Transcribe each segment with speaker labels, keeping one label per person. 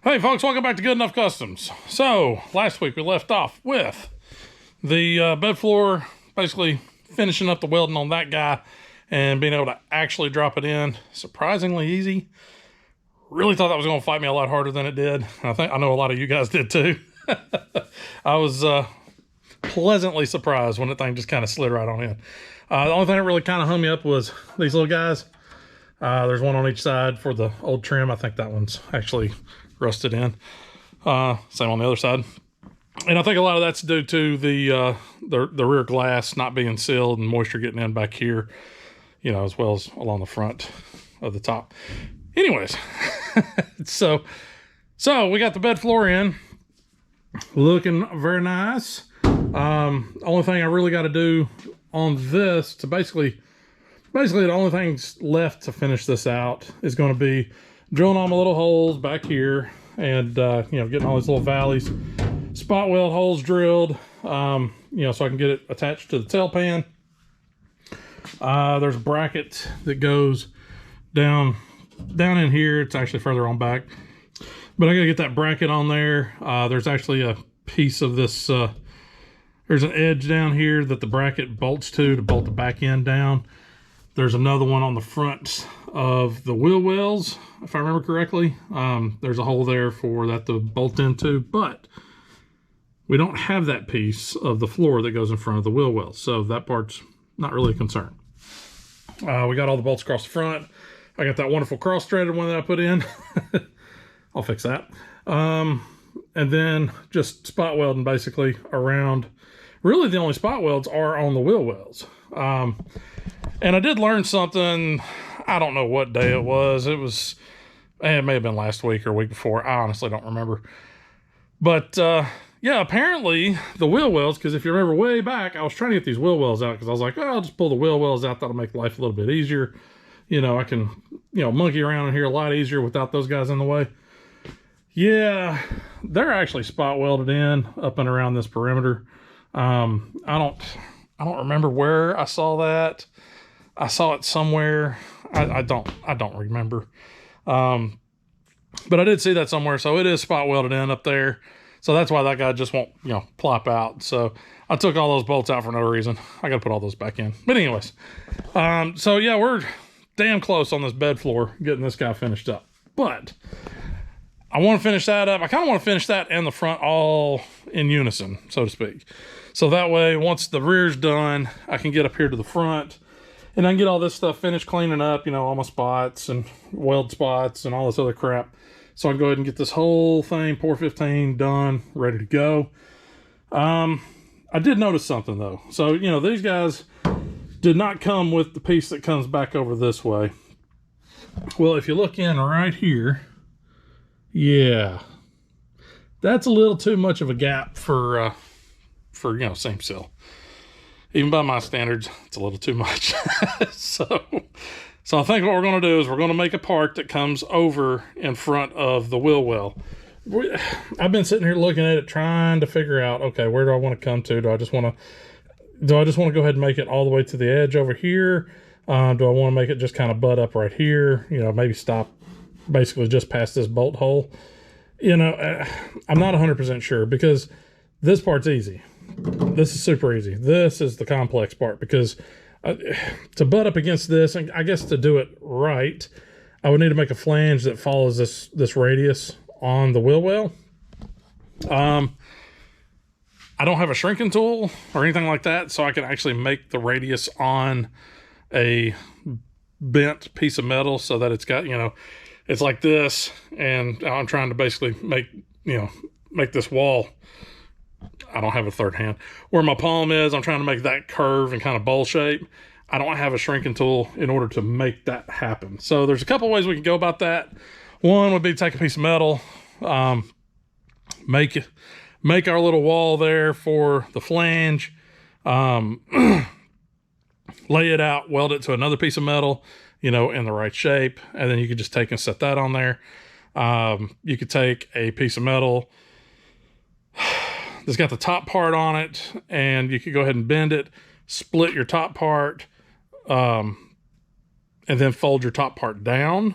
Speaker 1: Hey folks, welcome back to Good Enough Customs. So, last week we left off with the bed floor, basically finishing up the welding on that guy and being able to actually drop it in. Surprisingly easy. Really thought that was going to fight me a lot harder than it did. I know a lot of you guys did too. I was pleasantly surprised when the thing just kind of slid right on in. The only thing that really kind of hung me up was these little guys. There's one on each side for the old trim. I think that one's actually rusted in. Same on the other side. And I think a lot of that's due to the rear glass not being sealed and moisture getting in back here, you know, as well as along the front of the top. Anyways, so we got the bed floor in, looking very nice. Only thing I really got to do on this to basically the only things left to finish this out is going to be drilling all my little holes back here and, you know, getting all these little valleys, spot weld holes drilled, you know, so I can get it attached to the tail pan. There's a bracket that goes down in here. It's actually further on back, but I got to get that bracket on there. There's actually a piece of this, there's an edge down here that the bracket bolts to bolt the back end down. There's another one on the front of the wheel wells, if I remember correctly. There's a hole there for that to bolt into, but we don't have that piece of the floor that goes in front of the wheel wells, so that part's not really a concern. We got all the bolts across the front. I got that wonderful cross-threaded one that I put in. I'll fix that. And then just spot welding basically around. Really the only spot welds are on the wheel wells. And I did learn something. I don't know what day it was. It may have been last week or week before. I honestly don't remember. But yeah, apparently the wheel wells, because if you remember way back, I was trying to get these wheel wells out because I was like, oh, I'll just pull the wheel wells out. That'll make life a little bit easier. You know, I can, you know, monkey around in here a lot easier without those guys in the way. Yeah, they're actually spot welded in up and around this perimeter. I don't remember where I saw that. I saw it somewhere. I don't remember. But I did see that somewhere. So it is spot welded in up there. So that's why that guy just won't, you know, plop out. So I took all those bolts out for no reason. I got to put all those back in. But anyways, so yeah, we're damn close on this bed floor, getting this guy finished up. But I want to finish that up. I kind of want to finish that and the front all in unison, so to speak. So that way, once the rear's done, I can get up here to the front and I can get all this stuff finished cleaning up, you know, all my spots and weld spots and all this other crap. So I can go ahead and get this whole thing, pour 15, done, ready to go. I did notice something though. So, you know, these guys did not come with the piece that comes back over this way. Well, if you look in right here, yeah, that's a little too much of a gap for you know, seam seal. Even by my standards, it's a little too much. so I think what we're going to do is we're going to make a part that comes over in front of the wheel well. I've been sitting here looking at it, trying to figure out, okay, where do I want to come to? Do I just want to go ahead and make it all the way to the edge over here? Do I want to make it just kind of butt up right here? You know, maybe stop basically just past this bolt hole. You know, I'm not 100% sure because this part's easy. This is super easy. This is the complex part because to butt up against this, and I guess to do it right, I would need to make a flange that follows this radius on the wheel well. I don't have a shrinking tool or anything like that, so I can actually make the radius on a bent piece of metal so that it's got, you know, it's like this, and I'm trying to basically make this wall. I don't have a third hand. Where my palm is, I'm trying to make that curve and kind of bowl shape. I don't have a shrinking tool in order to make that happen. So there's a couple ways we can go about that. One would be to take a piece of metal, make our little wall there for the flange, lay it out, weld it to another piece of metal, you know, in the right shape, and then you could just take and set that on there. You could take a piece of metal that's got the top part on it, and you could go ahead and bend it, split your top part, and then fold your top part down,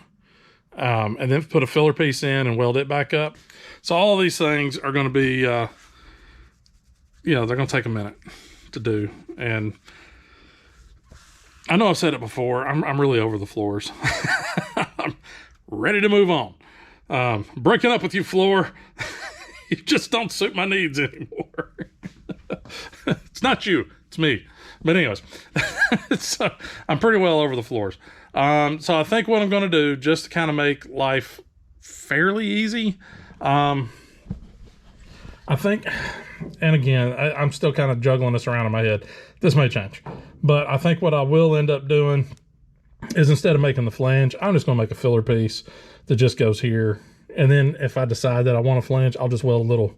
Speaker 1: and then put a filler piece in and weld it back up. So all of these things are going to be, they're going to take a minute to do. And I know I've said it before. I'm really over the floors. I'm ready to move on. Breaking up with you, floor. You just don't suit my needs anymore. It's not you, it's me. But anyways, so I'm pretty well over the floors. So I think what I'm going to do, just to kind of make life fairly easy, I think, and again, I'm still kind of juggling this around in my head. This may change, but I think what I will end up doing is, instead of making the flange, I'm just going to make a filler piece that just goes here. And then if I decide that I want a flange, I'll just weld a little,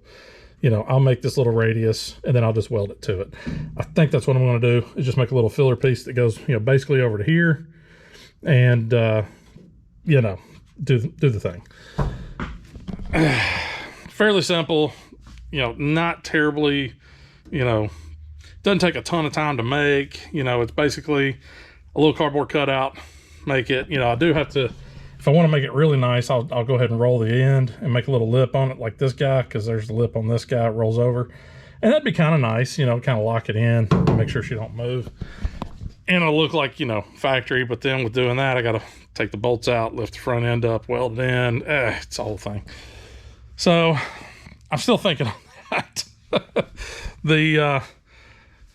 Speaker 1: I'll make this little radius and then I'll just weld it to it. I think that's what I'm going to do, is just make a little filler piece that goes, basically over to here, and, do the thing. Fairly simple, not terribly, doesn't take a ton of time to make. It's basically a little cardboard cutout, make it, I do have to, if I want to make it really nice, I'll go ahead and roll the end and make a little lip on it like this guy, because there's the lip on this guy, it rolls over. And that'd be kind of nice, kind of lock it in, make sure she don't move. And it'll look like, factory, but then with doing that, I got to take the bolts out, lift the front end up, weld it in. It's a whole thing. So I'm still thinking on that.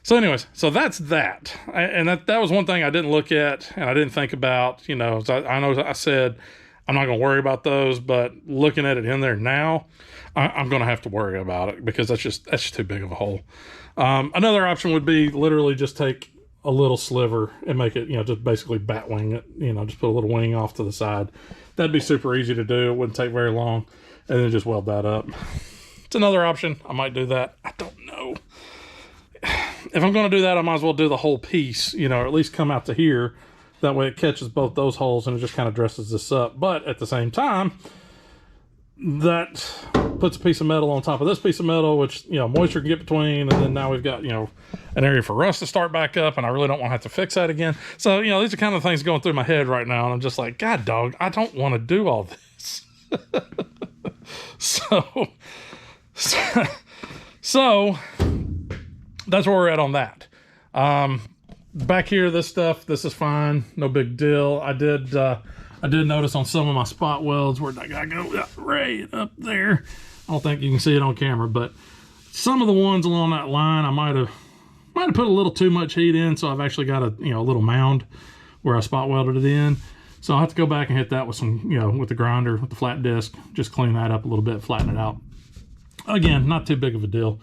Speaker 1: So anyways, so that's that. And that was one thing I didn't look at and I didn't think about, I know I said I'm not going to worry about those, but looking at it in there now, I'm going to have to worry about it, because that's just too big of a hole. Another option would be literally just take a little sliver and make it, just basically bat wing it, just put a little wing off to the side. That'd be super easy to do. It wouldn't take very long, and then just weld that up. It's another option. I might do that. I don't know. If I'm going to do that, I might as well do the whole piece, or at least come out to here. That way it catches both those holes and it just kind of dresses this up. But at the same time, that puts a piece of metal on top of this piece of metal, which, moisture can get between. And then now we've got, an area for rust to start back up. And I really don't want to have to fix that again. So, these are kind of things going through my head right now. And I'm just like, God dog, I don't want to do all this. So that's where we're at on that. Back here, this is fine, no big deal. I did notice on some of my spot welds, where I gotta go right up there. I don't think you can see it on camera, but some of the ones along that line, I might have put a little too much heat in, so I've actually got a little mound where I spot welded it in. So I'll have to go back and hit that with some, with the grinder, with the flat disc, just clean that up a little bit, flatten it out. Again, not too big of a deal.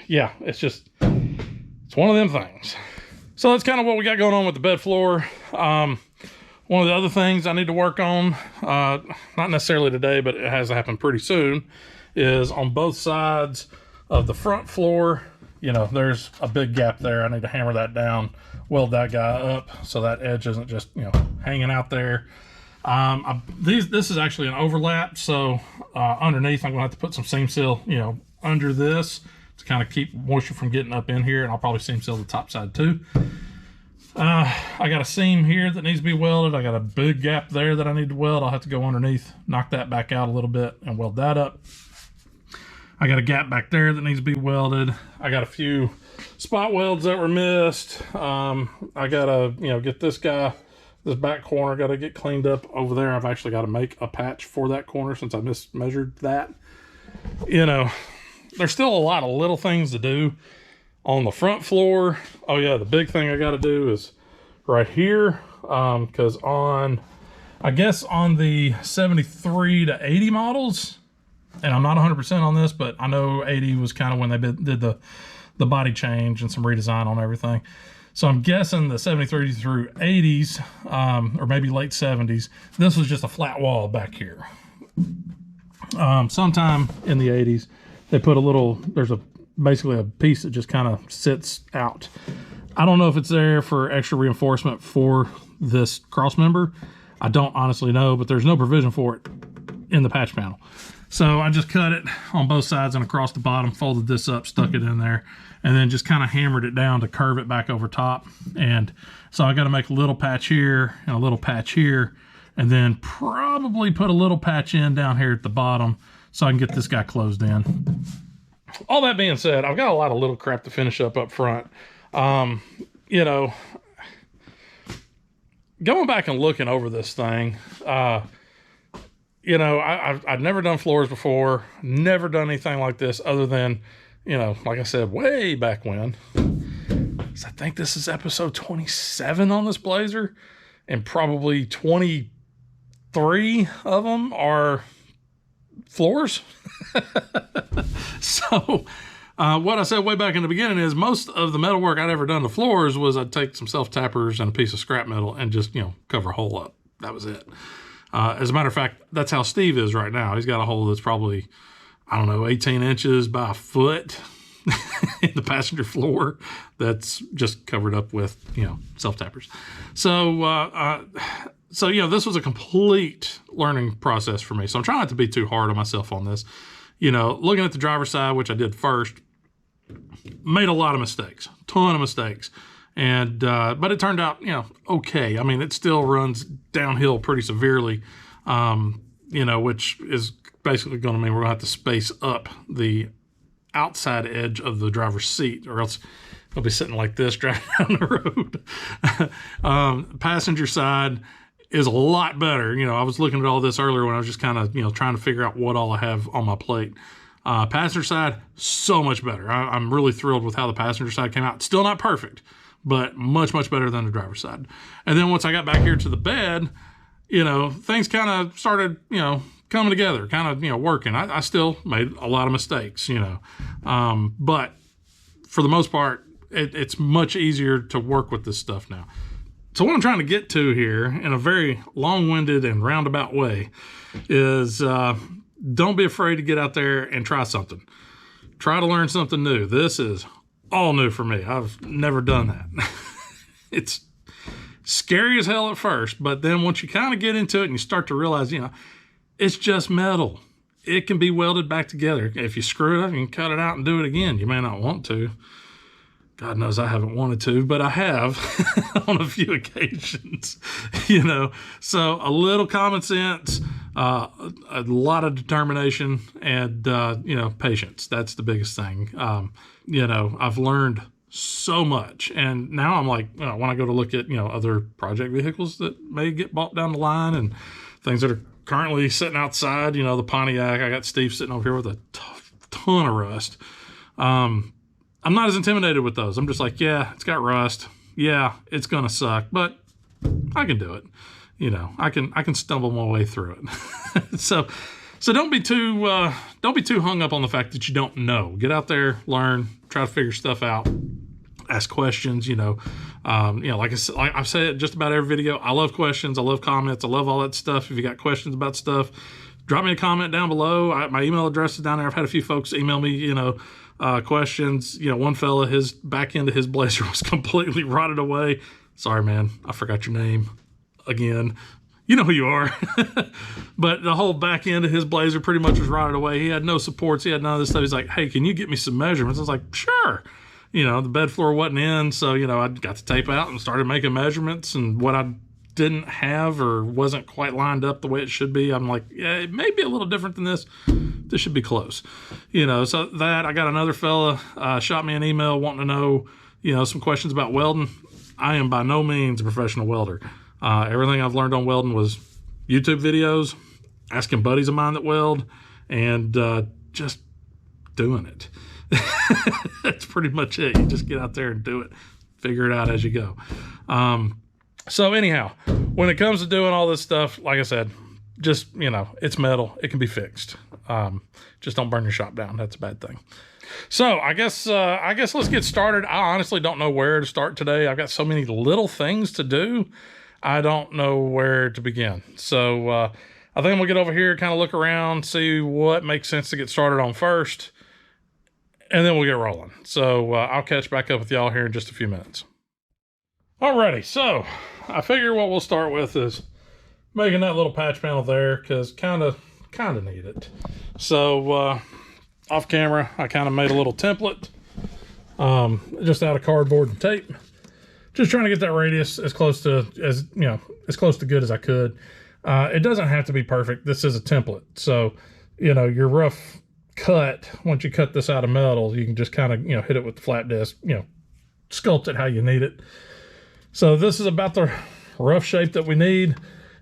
Speaker 1: Yeah, it's one of them things. So that's kind of what we got going on with the bed floor. One of the other things I need to work on, not necessarily today, but it has to happen pretty soon, is on both sides of the front floor, there's a big gap there. I need to hammer that down, weld that guy up so that edge isn't just, hanging out there. This is actually an overlap, so underneath I'm gonna have to put some seam seal, under this, to kind of keep moisture from getting up in here, and I'll probably seam seal the top side too. I got a seam here that needs to be welded. I got a big gap there that I need to weld. I'll have to go underneath, knock that back out a little bit, and weld that up. I got a gap back there that needs to be welded. I got a few spot welds that were missed. I gotta, get this back corner, gotta get cleaned up over there. I've actually got to make a patch for that corner since I mismeasured that. There's still a lot of little things to do on the front floor. Oh yeah, the big thing I got to do is right here, because I guess on the 73 to 80 models, and I'm not 100% on this, but I know 80 was kind of when they did the body change and some redesign on everything. So I'm guessing the 73 through 80s, or maybe late 70s, this was just a flat wall back here. Sometime in the 80s, they put there's basically a piece that just kind of sits out. I don't know if it's there for extra reinforcement for this cross member. I don't honestly know, but there's no provision for it in the patch panel. So I just cut it on both sides and across the bottom, folded this up, stuck it in there, and then just kind of hammered it down to curve it back over top. And so I got to make a little patch here and a little patch here, and then probably put a little patch in down here at the bottom so I can get this guy closed in. All that being said, I've got a lot of little crap to finish up front. You know, going back and looking over this thing, you know, I've never done floors before, never done anything like this other than, you know, like I said, way back when. So I think this is episode 27 on this Blazer, and probably 23 of them are floors. So what I said way back in the beginning is most of the metalwork I'd ever done to floors was I'd take some self-tappers and a piece of scrap metal and just, you know, cover a hole up. That was it. As a matter of fact, that's how Steve is right now. He's got a hole that's probably, I don't know, 18 inches by a foot in the passenger floor that's just covered up with, you know, self-tappers. So, so, you know, this was a complete learning process for me. So I'm trying not to be too hard on myself on this. You know, looking at the driver's side, which I did first, made a lot of mistakes, ton of mistakes. And, but it turned out, you know, okay. I mean, it still runs downhill pretty severely, you know, which is basically going to mean we're going to have to space up the outside edge of the driver's seat, or else I'll be sitting like this driving down the road. Passenger side is a lot better. You know, I was looking at all this earlier when I was just kind of, you know, trying to figure out what all I have on my plate. Passenger side, so much better. I'm really thrilled with how the passenger side came out. Still not perfect, but much, much better than the driver's side. And then once I got back here to the bed, you know, things kind of started, you know, coming together, kind of, you know, working. I still made a lot of mistakes, you know, but for the most part, it's much easier to work with this stuff now. So what I'm trying to get to here in a very long-winded and roundabout way is don't be afraid to get out there and try something. Try to learn something new. This is all new for me. I've never done that. It's scary as hell at first, but then once you kind of get into it and you start to realize, you know, it's just metal. It can be welded back together. If you screw it up, you can cut it out and do it again. You may not want to. God knows I haven't wanted to, but I have on a few occasions, you know. So a little common sense, a lot of determination, and, you know, patience. That's the biggest thing. You know, I've learned so much. And now I'm like, you know, when I go to look at, you know, other project vehicles that may get bought down the line and things that are currently sitting outside, you know, the Pontiac, I got Steve sitting over here with a ton of rust. I'm not as intimidated with those. I'm just like, yeah, it's got rust. Yeah, it's going to suck, but I can do it. You know, I can stumble my way through it. So don't be too hung up on the fact that you don't know. Get out there, learn, try to figure stuff out, ask questions, you know. You know, like I've said just about every video, I love questions. I love comments. I love all that stuff. If you got questions about stuff, drop me a comment down below. My email address is down there. I've had a few folks email me, you know, questions. You know, one fella, his back end of his Blazer was completely rotted away. Sorry, man, I forgot your name again. You know who you are. But the whole back end of his Blazer pretty much was rotted away. He had no supports. He had none of this stuff. He's like, hey, can you get me some measurements? I was like, sure. You know, the bed floor wasn't in, so, you know, I got the tape out and started making measurements, and what I didn't have or wasn't quite lined up the way it should be, I'm like, yeah, it may be a little different than this. This should be close. You know, so that, I got another fella shot me an email wanting to know, you know, some questions about welding. I am by no means a professional welder. Everything I've learned on welding was YouTube videos, asking buddies of mine that weld, and just doing it. That's pretty much it. You just get out there and do it. Figure it out as you go. So anyhow, when it comes to doing all this stuff, like I said, just, you know, it's metal. It can be fixed. Just don't burn your shop down. That's a bad thing. So I guess let's get started. I honestly don't know where to start today. I've got so many little things to do. I don't know where to begin. So I think I'm gonna get over here, kind of look around, see what makes sense to get started on first, and then we'll get rolling. So I'll catch back up with y'all here in just a few minutes. Alrighty, so I figure what we'll start with is making that little patch panel there, because kind of need it. So off camera, I kind of made a little template just out of cardboard and tape. Just trying to get that radius as close to good as I could. It doesn't have to be perfect. This is a template. So, you know, your rough cut, once you cut this out of metal, you can just kind of, you know, hit it with the flat disc, you know, sculpt it how you need it. So this is about the rough shape that we need.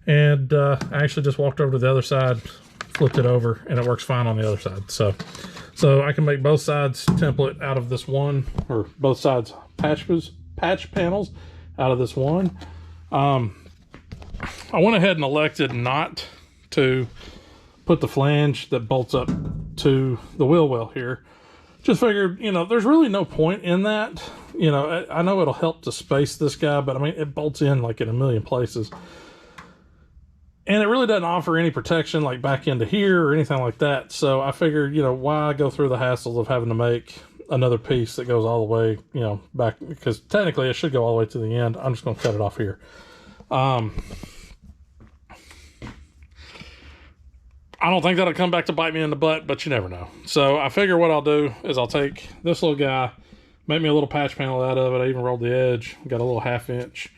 Speaker 1: And I actually just walked over to the other side, flipped it over, and it works fine on the other side. So I can make both sides template out of this one, or both sides patch panels out of this one. I went ahead and elected not to put the flange that bolts up to the wheel well here. Just figured, you know, there's really no point in that. You know, I know it'll help to space this guy, but I mean, it bolts in like in a million places. And it really doesn't offer any protection like back into here or anything like that. So I figured, you know, why go through the hassles of having to make another piece that goes all the way, you know, back, because technically it should go all the way to the end. I'm just going to cut it off here. I don't think that'll come back to bite me in the butt, but you never know. So I figure what I'll do is I'll take this little guy, make me a little patch panel out of it. I even rolled the edge. Got a little 1/2-inch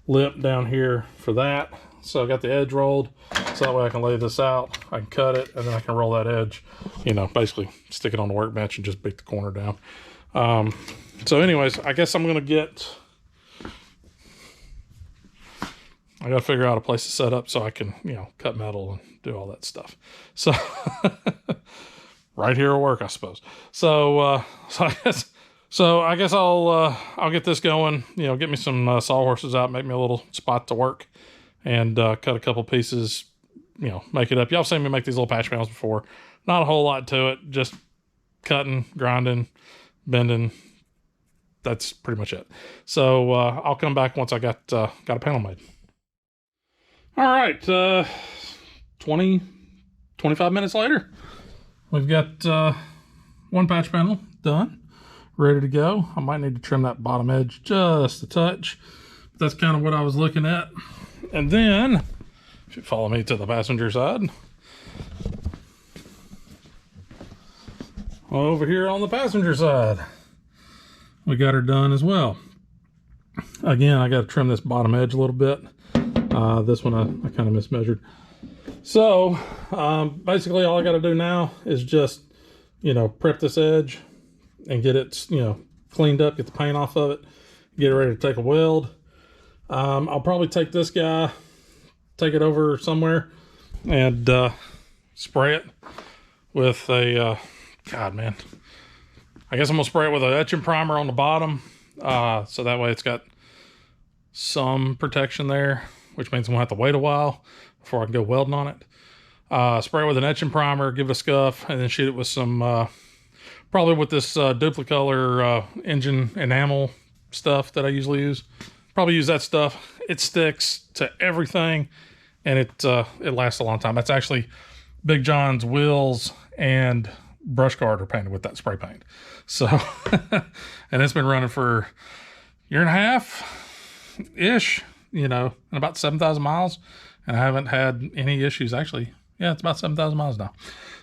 Speaker 1: lip down here for that. So I got the edge rolled, so that way I can lay this out. I can cut it, and then I can roll that edge. You know, basically stick it on the workbench and just beat the corner down. So anyways, I guess I'm going to get... I got to figure out a place to set up so I can, you know, cut metal and do all that stuff. So right here will work, I suppose. So I guess I'll get this going. You know, get me some sawhorses out, make me a little spot to work, and cut a couple pieces. You know, make it up. Y'all seen me make these little patch panels before. Not a whole lot to it. Just cutting, grinding, bending. That's pretty much it. So I'll come back once I got a panel made. All right, 25 minutes later, we've got one patch panel done, ready to go. I might need to trim that bottom edge just a touch. But that's kind of what I was looking at. And then, if you follow me to the passenger side, over here on the passenger side, we got her done as well. Again, I got to trim this bottom edge a little bit. This one I kind of mismeasured. So basically all I got to do now is just, you know, prep this edge and get it, you know, cleaned up, get the paint off of it, get it ready to take a weld. I'll probably take this guy, take it over somewhere and spray it with a, God, man. I guess I'm going to spray it with an etching primer on the bottom. So that way it's got some protection there, which means I'm gonna have to wait a while before I can go welding on it. Spray it with an etching primer, give it a scuff, and then shoot it with some, probably with this Duplicolor engine enamel stuff that I usually use. Probably use that stuff. It sticks to everything, and it lasts a long time. That's actually Big John's wheels and brush guard are painted with that spray paint. So, and it's been running for a year and a half-ish. You know, and about 7,000 miles, and I haven't had any issues. Actually, yeah, it's about 7,000 miles now.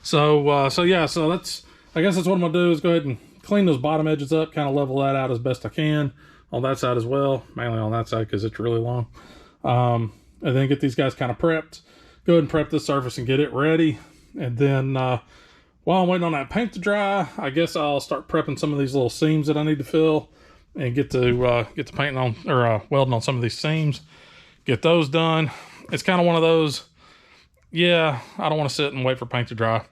Speaker 1: So yeah, so I guess that's what I'm gonna do is go ahead and clean those bottom edges up, kind of level that out as best I can on that side as well, mainly on that side because it's really long. And then get these guys kind of prepped. Go ahead and prep this surface and get it ready. And then while I'm waiting on that paint to dry, I guess I'll start prepping some of these little seams that I need to fill. And get the painting on, or welding on some of these seams. Get those done. It's kind of one of those, yeah, I don't want to sit and wait for paint to dry.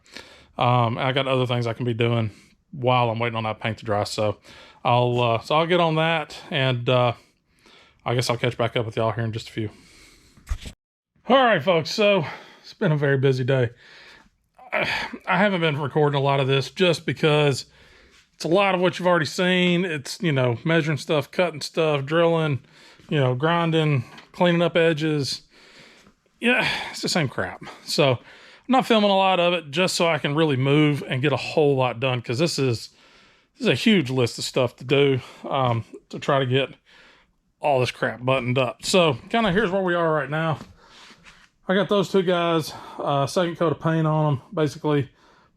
Speaker 1: I got other things I can be doing while I'm waiting on that paint to dry. So I'll get on that, and I guess I'll catch back up with y'all here in just a few. All right, folks. So it's been a very busy day. I haven't been recording a lot of this just because it's a lot of what you've already seen. It's, you know, measuring stuff, cutting stuff, drilling, you know, grinding, cleaning up edges. Yeah, it's the same crap. So I'm not filming a lot of it just so I can really move and get a whole lot done, because this is a huge list of stuff to do to try to get all this crap buttoned up. So kind of here's where we are right now. I got those two guys, second coat of paint on them, basically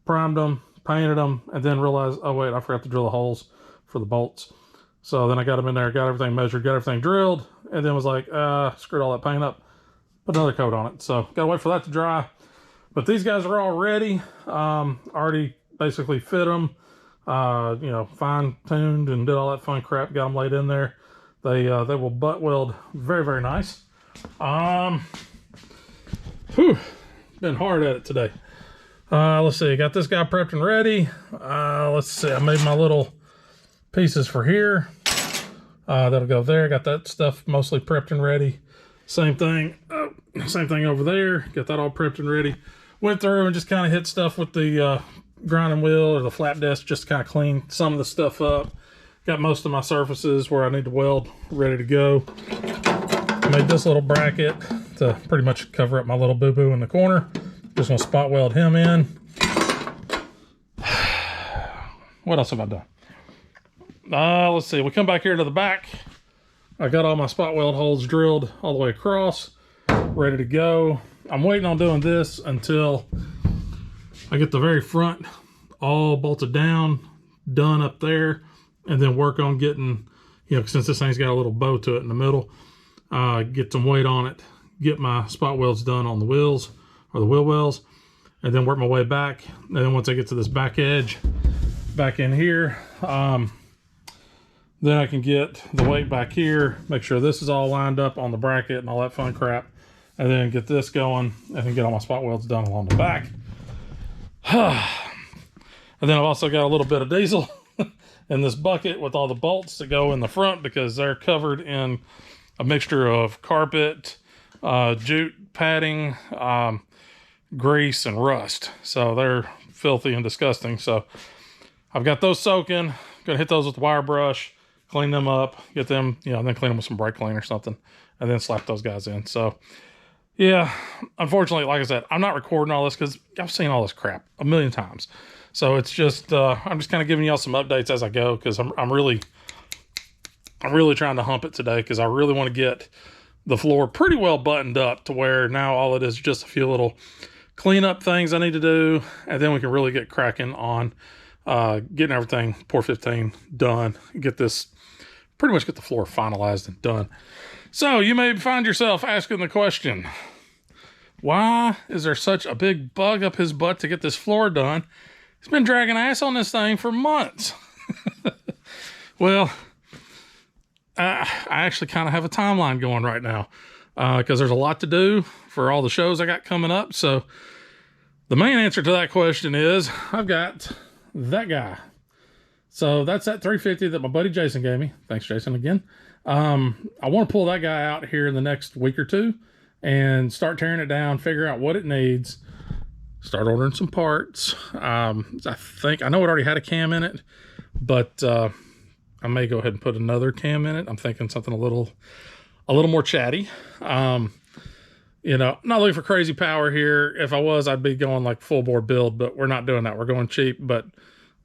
Speaker 1: primed them, painted them, and then realized, oh wait, I forgot to drill the holes for the bolts. So then I got them in there, got everything measured, got everything drilled, and then was like, screwed all that paint up. put another coat on it. So gotta wait for that to dry. But these guys are all ready. Already basically fit them, you know, fine-tuned and did all that fun crap, got them laid in there. They will butt weld very, very nice. Been hard at it today. Let's see, got this guy prepped and ready. Let's see, I made my little pieces for here. That'll go there. Got that stuff mostly prepped and ready. Same thing over there. Got that all prepped and ready. Went through and just kind of hit stuff with the grinding wheel or the flap desk just to kind of clean some of the stuff up. Got most of my surfaces where I need to weld ready to go. Made this little bracket to pretty much cover up my little boo-boo in the corner. Just gonna spot weld him in. What else have I done? Let's see, we come back here to the back. I got all my spot weld holes drilled all the way across, ready to go. I'm waiting on doing this until I get the very front all bolted down, done up there, and then work on getting, you know, since this thing's got a little bow to it in the middle, get some weight on it, get my spot welds done on the wheels, or the wheel wells, and then work my way back. And then once I get to this back edge, back in here, then I can get the weight back here, make sure this is all lined up on the bracket and all that fun crap, and then get this going, and then get all my spot welds done along the back. And then I've also got a little bit of diesel in this bucket with all the bolts that go in the front because they're covered in a mixture of carpet, jute padding, grease, and rust. So they're filthy and disgusting. So I've got those soaking. Gonna hit those with the wire brush, clean them up, get them, you know, then clean them with some brake clean or something, and then slap those guys in. So yeah, unfortunately, like I said, I'm not recording all this because I've seen all this crap a million times. So it's just, I'm just kind of giving y'all some updates as I go because I'm really trying to hump it today because I really want to get the floor pretty well buttoned up to where now all it is just a few little cleanup things I need to do, and then we can really get cracking on getting everything Pour 15 done, get this, pretty much get the floor finalized and done. So you may find yourself asking the question, why is there such a big bug up his butt to get this floor done? He's been dragging ass on this thing for months. Well, I actually kind of have a timeline going right now because there's a lot to do for all the shows I got coming up. So the main answer to that question is I've got that guy. So that's that 350 that my buddy Jason gave me. Thanks, Jason, again. I want to pull that guy out here in the next week or two and start tearing it down, figure out what it needs, start ordering some parts. I know it already had a cam in it, but I may go ahead and put another cam in it. I'm thinking something a little more chatty. You know, not looking for crazy power here. If I was, I'd be going like full bore build, but we're not doing that. We're going cheap. But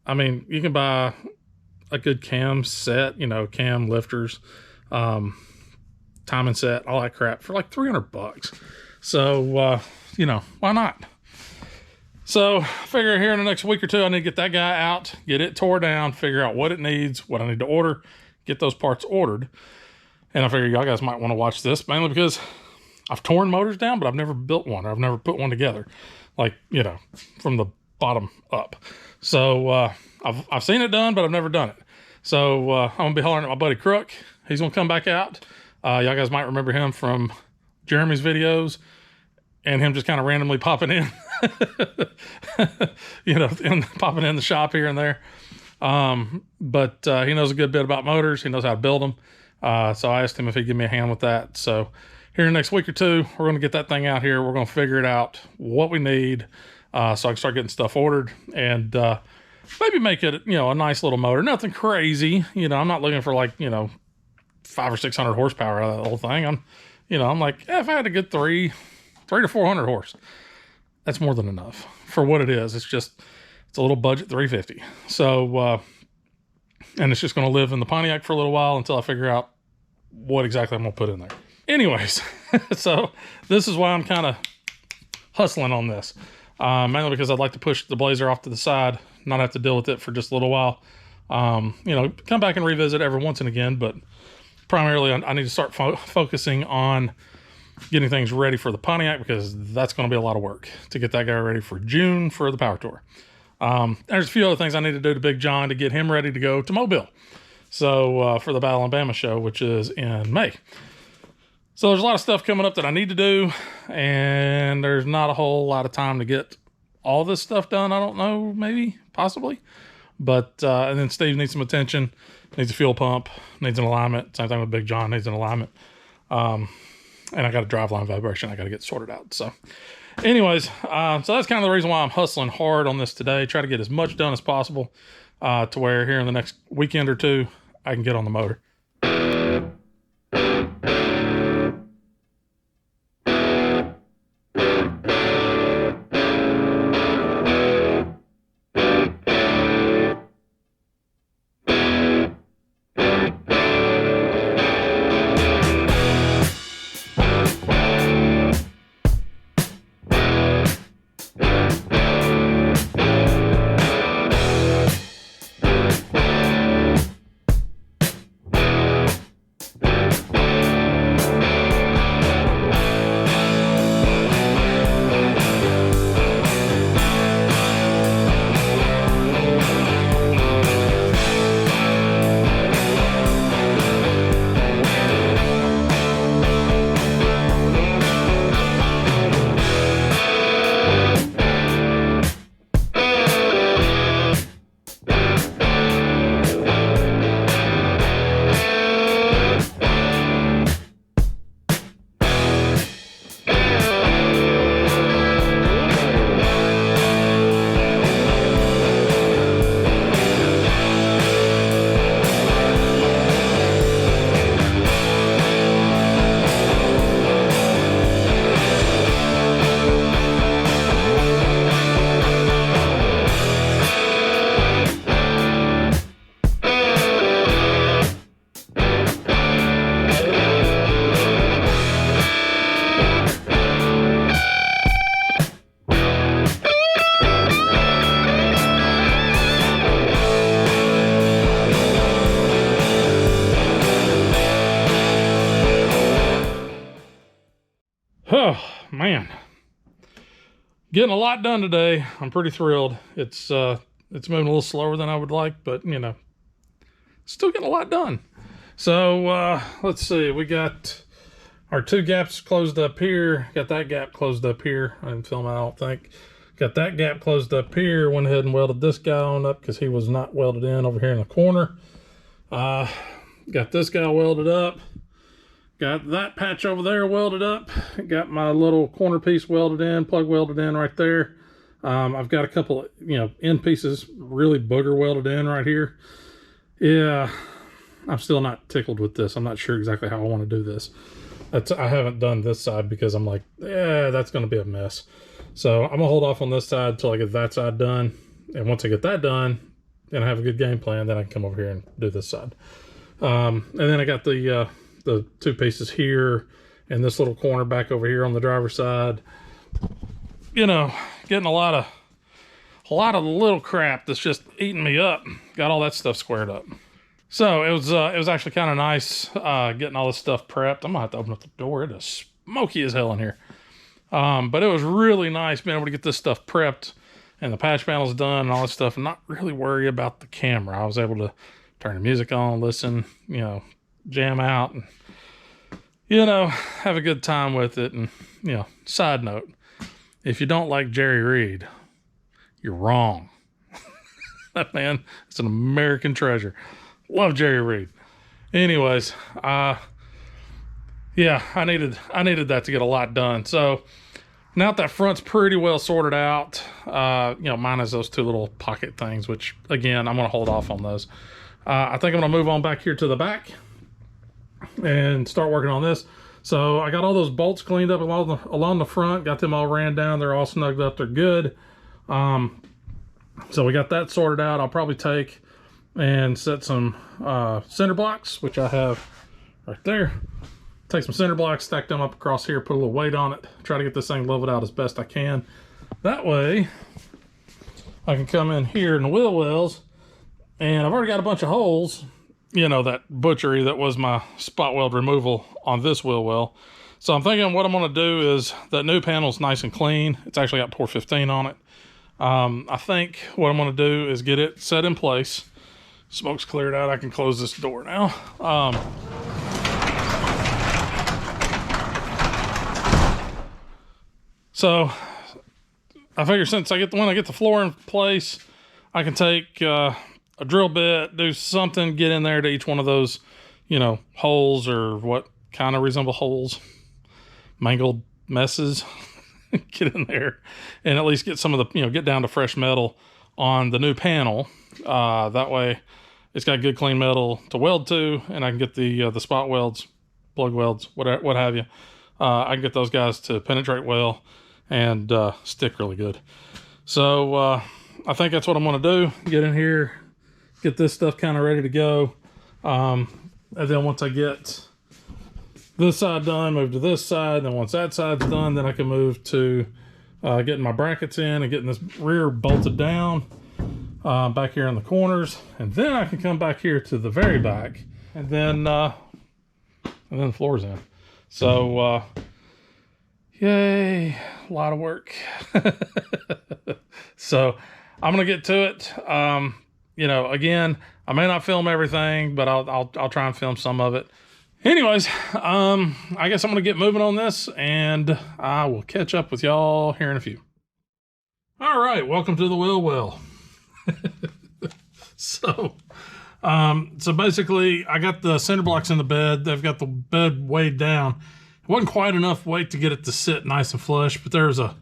Speaker 1: I mean, you can buy a good cam set, you know, cam lifters, timing set, all that crap for like $300. So, you know, why not? So I figure here in the next week or two, I need to get that guy out, get it tore down, figure out what it needs, what I need to order, get those parts ordered. And I figure y'all guys might want to watch this, mainly because I've torn motors down, but I've never built one. I've never put one together, like, you know, from the bottom up. So I've seen it done, but I've never done it. So I'm going to be hollering at my buddy Crook. He's going to come back out. Y'all guys might remember him from Jeremy's videos and him just kind of randomly popping in. You know, popping in the shop here and there. But he knows a good bit about motors. He knows how to build them. So I asked him if he'd give me a hand with that. So here in the next week or two, we're going to get that thing out here. We're going to figure it out, what we need, so I can start getting stuff ordered and maybe make it, you know, a nice little motor. Nothing crazy. You know, I'm not looking for like, you know, 500 or 600 horsepower out of that whole thing. I'm like, if I had a good 300 to 400 horse, that's more than enough for what it is. It's a little budget 350. So, and it's just going to live in the Pontiac for a little while until I figure out what exactly I'm going to put in there. Anyways, so this is why I'm kind of hustling on this. Mainly because I'd like to push the Blazer off to the side, not have to deal with it for just a little while. You know, come back and revisit every once and again, but primarily I need to start focusing on getting things ready for the Pontiac, because that's going to be a lot of work to get that guy ready for June for the power tour. There's a few other things I need to do to Big John to get him ready to go to Mobile. So for the Battle Alabama show, which is in May. So there's a lot of stuff coming up that I need to do, and there's not a whole lot of time to get all this stuff done. I don't know, maybe, possibly. But, and then Steve needs some attention, needs a fuel pump, needs an alignment. Same thing with Big John, needs an alignment. And I got a driveline vibration I got to get sorted out. So anyways, so that's kind of the reason why I'm hustling hard on this today. Try to get as much done as possible to where here in the next weekend or two, I can get on the motor. Oh, man. Getting a lot done today. I'm pretty thrilled. It's moving a little slower than I would like, but, you know, still getting a lot done. So, let's see. We got our 2 gaps closed up here. Got that gap closed up here. I didn't film it, I don't think. Got that gap closed up here. Went ahead and welded this guy on up because he was not welded in over here in the corner. Got this guy welded up. Got that patch over there welded up. Got my little corner piece welded in, plug welded in right there. I've got a couple of, you know, end pieces really booger welded in right here. Yeah, I'm still not tickled with this. I'm not sure exactly how I want to do this. I haven't done this side because I'm like, yeah, that's going to be a mess. So I'm going to hold off on this side until I get that side done. And once I get that done, and I have a good game plan, then I can come over here and do this side. And then I got the 2 pieces here and this little corner back over here on the driver's side. You know, getting a lot of little crap that's just eating me up. Got all that stuff squared up. So it was actually kind of nice getting all this stuff prepped. I'm gonna have to open up the door. It is smoky as hell in here. But it was really nice being able to get this stuff prepped and the patch panels done and all this stuff and not really worry about the camera. I was able to turn the music on, listen, you know, jam out, and, you know, have a good time with it. And, you know, side note, if you don't like Jerry Reed, you're wrong. That man is an American treasure. Love Jerry Reed. Anyways, yeah, I needed that to get a lot done. So now that front's pretty well sorted out, you know, minus those 2 little pocket things, which, again, I'm going to hold off on those. I think I'm going to move on back here to the back and start working on this. So I got all those bolts cleaned up along the front, got them all ran down. They're all snugged up. They're good. So we got that sorted out. I'll probably take and set some cinder blocks, which I have right there. Take some cinder blocks, stack them up across here, put a little weight on it, try to get this thing leveled out as best I can. That way I can come in here in the wheel wells, and I've already got a bunch of holes, you know, that butchery that was my spot weld removal on this wheel well. So I'm thinking what I'm going to do is that new panel's nice and clean. It's actually got pour 15 on it. I think what I'm going to do is get it set in place. Smoke's cleared out. I can close this door now. So I figure since when I get the floor in place, I can take a drill bit, do something, get in there to each one of those, you know, holes, or what kind of resemble holes, mangled messes. Get in there and at least get some of the, you know, get down to fresh metal on the new panel. That way it's got good clean metal to weld to, and I can get the spot welds, plug welds, what have you. I can get those guys to penetrate well and stick really good. So I think that's what I'm going to do. Get in here, get this stuff kind of ready to go. And then once I get this side done, move to this side. Then once that side's done, then I can move to getting my brackets in and getting this rear bolted down back here in the corners. And then I can come back here to the very back, and then the floor's in. So yay, a lot of work. So I'm gonna get to it. You know, again, I may not film everything, but I'll try and film some of it. Anyways, I guess I'm gonna get moving on this, and I will catch up with y'all here in a few. All right, welcome to the wheel well. So basically I got the cinder blocks in the bed. They've got the bed weighed down. It wasn't quite enough weight to get it to sit nice and flush, but there was a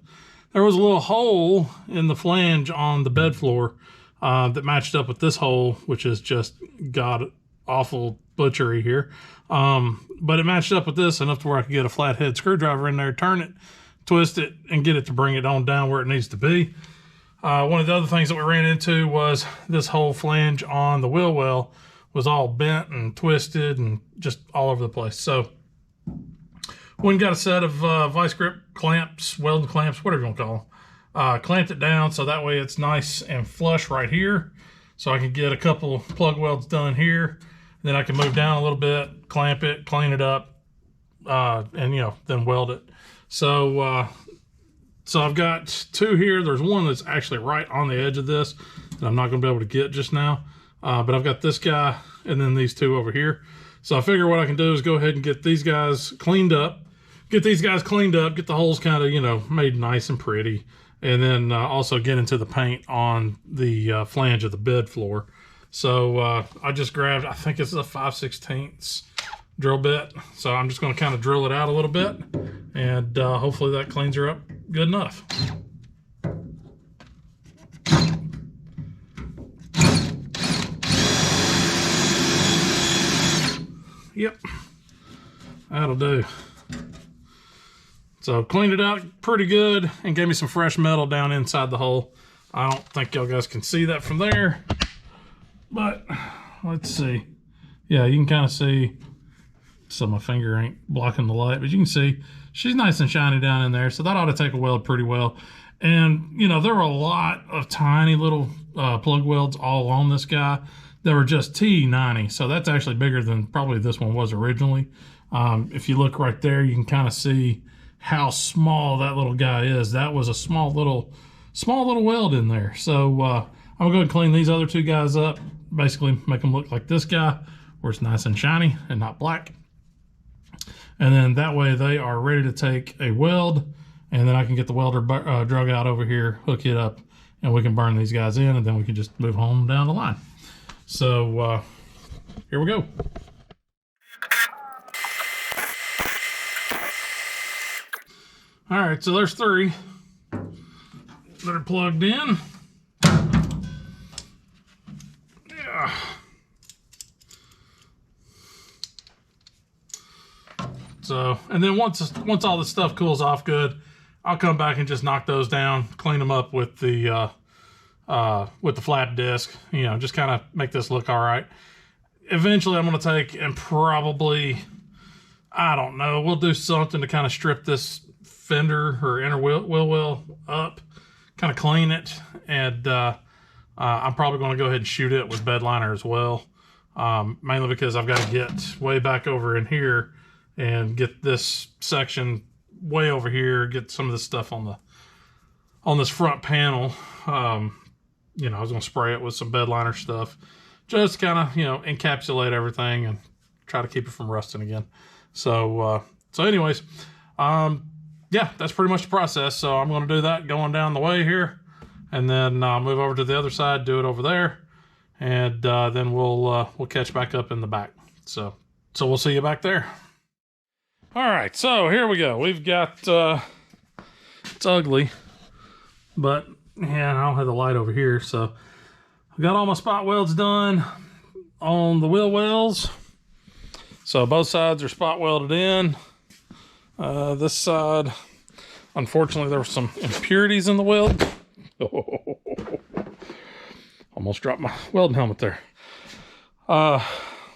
Speaker 1: little hole in the flange on the bed floor that matched up with this hole, which is just god awful butchery here. But it matched up with this enough to where I could get a flathead screwdriver in there, turn it, twist it, and get it to bring it on down where it needs to be. One of the other things that we ran into was this whole flange on the wheel well was all bent and twisted and just all over the place. So we got a set of vice grip clamps, welding clamps, whatever you want to call them. Clamped it down so that way it's nice and flush right here. So I can get a couple plug welds done here. Then I can move down a little bit, clamp it, clean it up, and, you know, then weld it. So I've got two here. There's one that's actually right on the edge of this that I'm not going to be able to get just now. But I've got this guy and then these two over here. So I figure what I can do is go ahead and get these guys cleaned up, get the holes kind of, you know, made nice and pretty. And then also get into the paint on the flange of the bed floor. So I just grabbed, I think it's a 5/16 drill bit. So I'm just going to kind of drill it out a little bit, and hopefully that cleans her up good enough. Yep, that'll do. So cleaned it out pretty good and gave me some fresh metal down inside the hole. I don't think y'all guys can see that from there, but let's see. Yeah, you can kind of see, so my finger ain't blocking the light, but you can see she's nice and shiny down in there. So that ought to take a weld pretty well. And, you know, there were a lot of tiny little plug welds all on this guy that were just T90. So that's actually bigger than probably this one was originally. If you look right there, you can kind of see how small that little guy is. That was a small little weld in there. So I'm gonna go ahead and clean these other two guys up, basically make them look like this guy, where it's nice and shiny and not black. And then that way they are ready to take a weld, and then I can get the welder drug out over here, hook it up, and we can burn these guys in, and then we can just move home down the line. So here we go. All right, so there's three that are plugged in. Yeah. So, and then once all the stuff cools off good, I'll come back and just knock those down, clean them up with the flat disc, you know, just kind of make this look all right. Eventually I'm going to take and probably, I don't know, we'll do something to kind of strip this fender or inner wheel well up, kind of clean it, and I'm probably going to go ahead and shoot it with bed liner as well, mainly because I've got to get way back over in here and get this section way over here, get some of this stuff on this front panel. You know, I was gonna spray it with some bed liner stuff, just kind of, you know, encapsulate everything and try to keep it from rusting again. So anyways, yeah, that's pretty much the process. So I'm gonna do that going down the way here, and then move over to the other side, do it over there, and then we'll catch back up in the back. So we'll see you back there. All right, so here we go. We've got, it's ugly, but yeah, I don't have the light over here. So I got all my spot welds done on the wheel wells. So both sides are spot welded in. This side, unfortunately, there were some impurities in the weld. Almost dropped my welding helmet there. There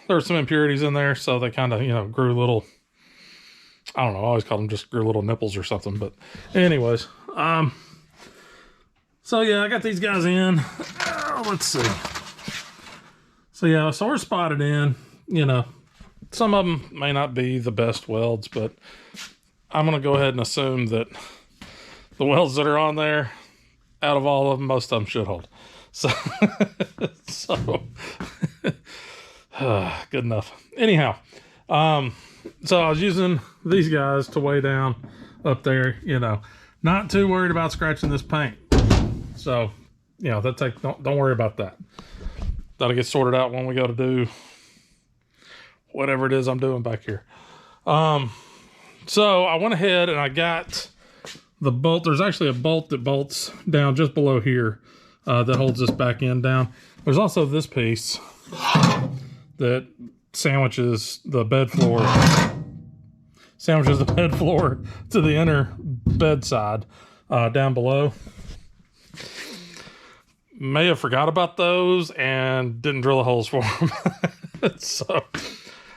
Speaker 1: were some impurities in there, so they kind of, you know, grew little, I don't know, I always call them just grew little nipples or something. But anyways, so yeah, I got these guys in. Let's see. So yeah, so we're spotted in. You know, some of them may not be the best welds, but I'm going to go ahead and assume that the welds that are on there, out of all of them, most of them should hold. So, good enough. Anyhow, so I was using these guys to weigh down up there, you know, not too worried about scratching this paint. So, you know, don't worry about that. That'll get sorted out when we go to do whatever it is I'm doing back here. So I went ahead and I got the bolt. There's actually a bolt that bolts down just below here that holds this back end down. There's also this piece that sandwiches the bed floor to the inner bed side down below. May have forgot about those and didn't drill the holes for them. So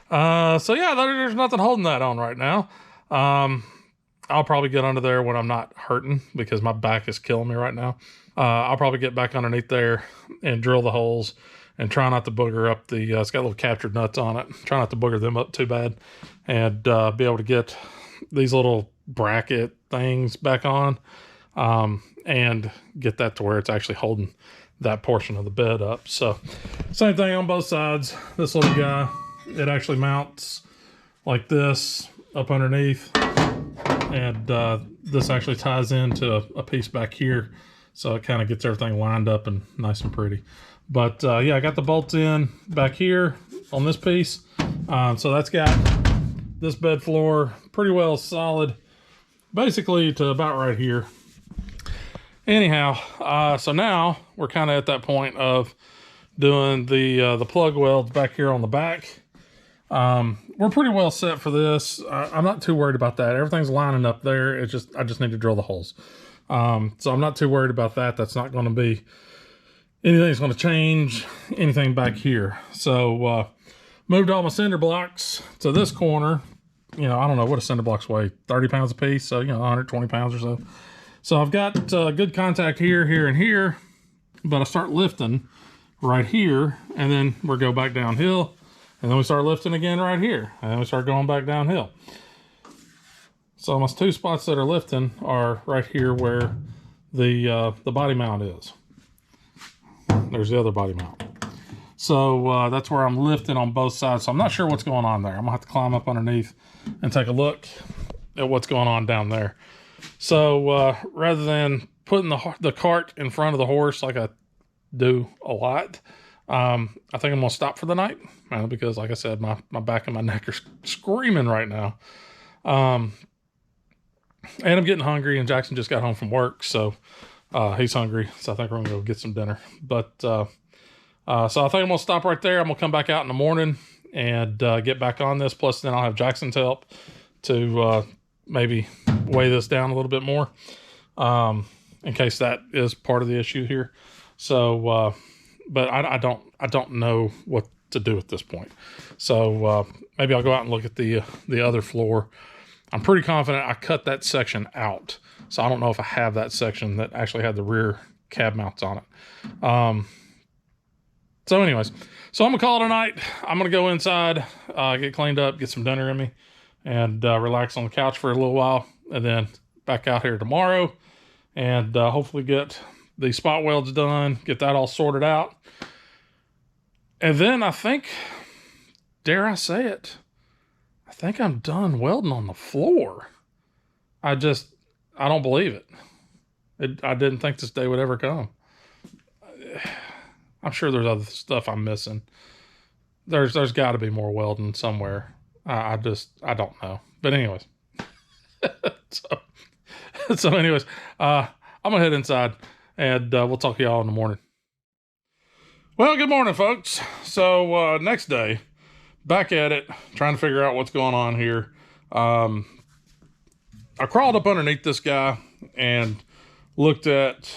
Speaker 1: yeah, there's nothing holding that on right now. I'll probably get under there when I'm not hurting because my back is killing me right now. I'll probably get back underneath there and drill the holes and try not to booger up the, it's got little captured nuts on it. Try not to booger them up too bad, and be able to get these little bracket things back on, and get that to where it's actually holding that portion of the bed up. So same thing on both sides. This little guy, it actually mounts like this up underneath, and this actually ties into a piece back here, so it kind of gets everything lined up and nice and pretty. But yeah, I got the bolts in back here on this piece, so that's got this bed floor pretty well solid, basically to about right here. Anyhow, so now we're kind of at that point of doing the plug welds back here on the back. We're pretty well set for this. I'm not too worried about that. Everything's lining up there. It's just, I just need to drill the holes. So I'm not too worried about that. That's not going to be anything that's going to change anything back here. So, moved all my cinder blocks to this corner. You know, I don't know what a cinder blocks weigh, 30 pounds a piece. So, you know, 120 pounds or so. So I've got good contact here, here, and here, but I start lifting right here, and then we go back downhill, and then we start lifting again right here, and then we start going back downhill. So my two spots that are lifting are right here where the body mount is. There's the other body mount. So that's where I'm lifting on both sides. So I'm not sure what's going on there. I'm gonna have to climb up underneath and take a look at what's going on down there. So rather than putting the cart in front of the horse like I do a lot, I think I'm gonna stop for the night, because like I said, my back and my neck are screaming right now. And I'm getting hungry, and Jackson just got home from work, so he's hungry, so I think we're gonna go get some dinner. But so I think I'm gonna stop right there. I'm gonna come back out in the morning and get back on this. Plus then I'll have Jackson's help to maybe weigh this down a little bit more, in case that is part of the issue here. So but I don't know what to do at this point. So maybe I'll go out and look at the other floor. I'm pretty confident I cut that section out, so I don't know if I have that section that actually had the rear cab mounts on it. So anyways, so I'm gonna call it a night. I'm gonna go inside, get cleaned up, get some dinner in me, and relax on the couch for a little while, and then back out here tomorrow, and hopefully get the spot welds done, get that all sorted out. And then I think, dare I say it, I think I'm done welding on the floor. I don't believe it. I didn't think this day would ever come. I'm sure there's other stuff I'm missing. There's got to be more welding somewhere. I don't know. But anyways, so anyways, I'm gonna head inside, and we'll talk to y'all in the morning. Well, good morning, folks. So next day, back at it, trying to figure out what's going on here. I crawled up underneath this guy and looked at,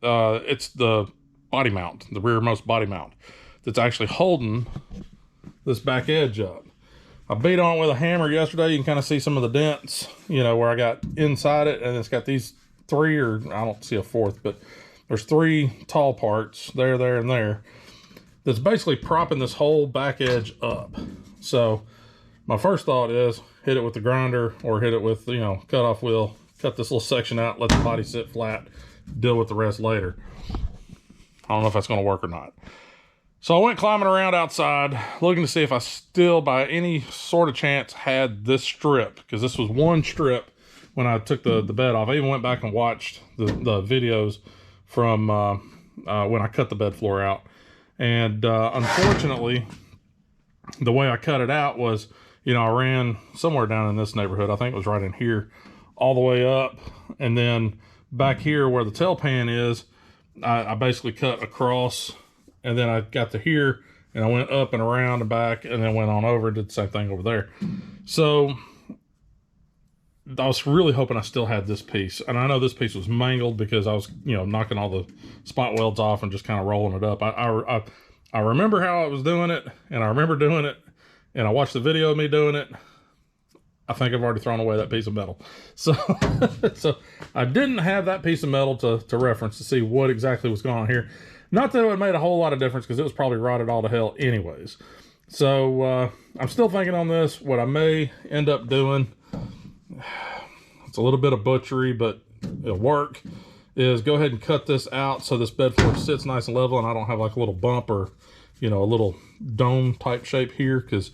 Speaker 1: it's the body mount, the rearmost body mount that's actually holding this back edge up. I beat on it with a hammer yesterday. You can kind of see some of the dents, you know, where I got inside it, and it's got these three, or I don't see a fourth, but there's three tall parts there, and there, that's basically propping this whole back edge up. So my first thought is hit it with the grinder, or hit it with, you know, cut off wheel, cut this little section out, let the body sit flat, deal with the rest later. I don't know if that's going to work or not. So I went climbing around outside, looking to see if I still, by any sort of chance, had this strip, because this was one strip when I took the bed off. I even went back and watched the videos from when I cut the bed floor out. And unfortunately, the way I cut it out was, you know, I ran somewhere down in this neighborhood. I think it was right in here, all the way up. And then back here where the tail pan is, I basically cut across, and then I got to here, and I went up and around and back, and then went on over, did the same thing over there. So I was really hoping I still had this piece. And I know this piece was mangled because I was, you know, knocking all the spot welds off and just kind of rolling it up. I remember how I was doing it, and I remember doing it, and I watched the video of me doing it. I think I've already thrown away that piece of metal. So, so I didn't have that piece of metal to reference to see what exactly was going on here. Not that it would have made a whole lot of difference, because it was probably rotted all to hell anyways. So I'm still thinking on this. What I may end up doing, it's a little bit of butchery, but it'll work, is go ahead and cut this out so this bed floor sits nice and level, and I don't have like a little bump or, you know, a little dome type shape here, because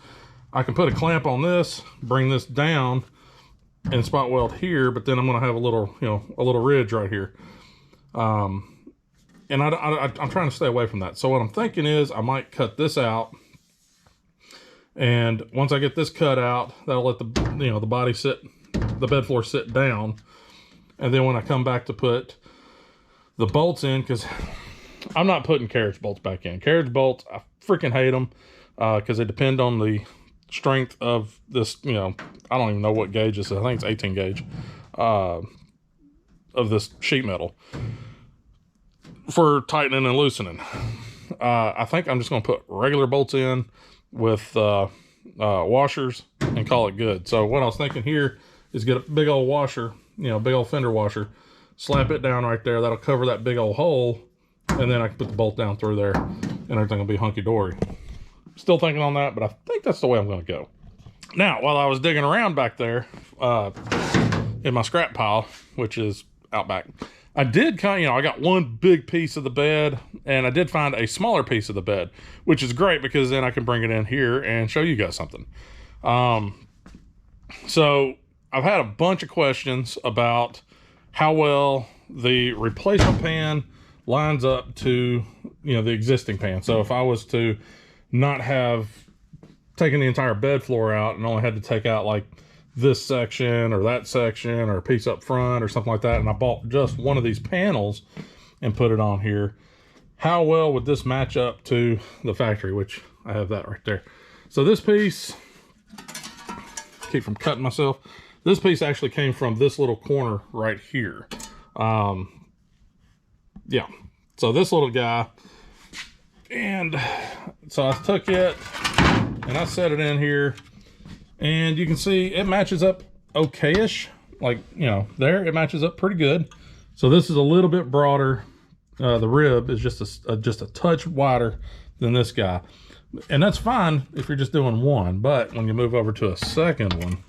Speaker 1: I can put a clamp on this, bring this down, and spot weld here, but then I'm going to have a little, you know, a little ridge right here. And I'm trying to stay away from that. So what I'm thinking is I might cut this out, and once I get this cut out, that'll let the, you know, the body sit, the bed floor sit down. And then when I come back to put the bolts in, because I'm not putting carriage bolts back in. Carriage bolts, I freaking hate them, because they depend on the strength of this, you know, I don't even know what gauge this is. I think it's 18 gauge of this sheet metal for tightening and loosening. I think I'm just going to put regular bolts in with washers and call it good. So what I was thinking here is get a big old washer, you know, big old fender washer, slap it down right there. That'll cover that big old hole, and then I can put the bolt down through there, and everything will be hunky-dory. Still thinking on that, but I think that's the way I'm going to go. Now, while I was digging around back there in my scrap pile, which is out back, I did kind of, you know, I got one big piece of the bed, and I did find a smaller piece of the bed, which is great, because then I can bring it in here and show you guys something. So I've had a bunch of questions about how well the replacement pan lines up to, you know, the existing pan. So if I was to not have taken the entire bed floor out and only had to take out like this section or that section or a piece up front or something like that, and I bought just one of these panels and put it on here, how well would this match up to the factory, which I have that right there. So this piece, keep from cutting myself, this piece actually came from this little corner right here. Yeah, so this little guy, and so I took it and I set it in here, and you can see it matches up okay-ish. Like, you know, there it matches up pretty good. So this is a little bit broader. The rib is just a touch wider than this guy, and that's fine if you're just doing one. But when you move over to a second one,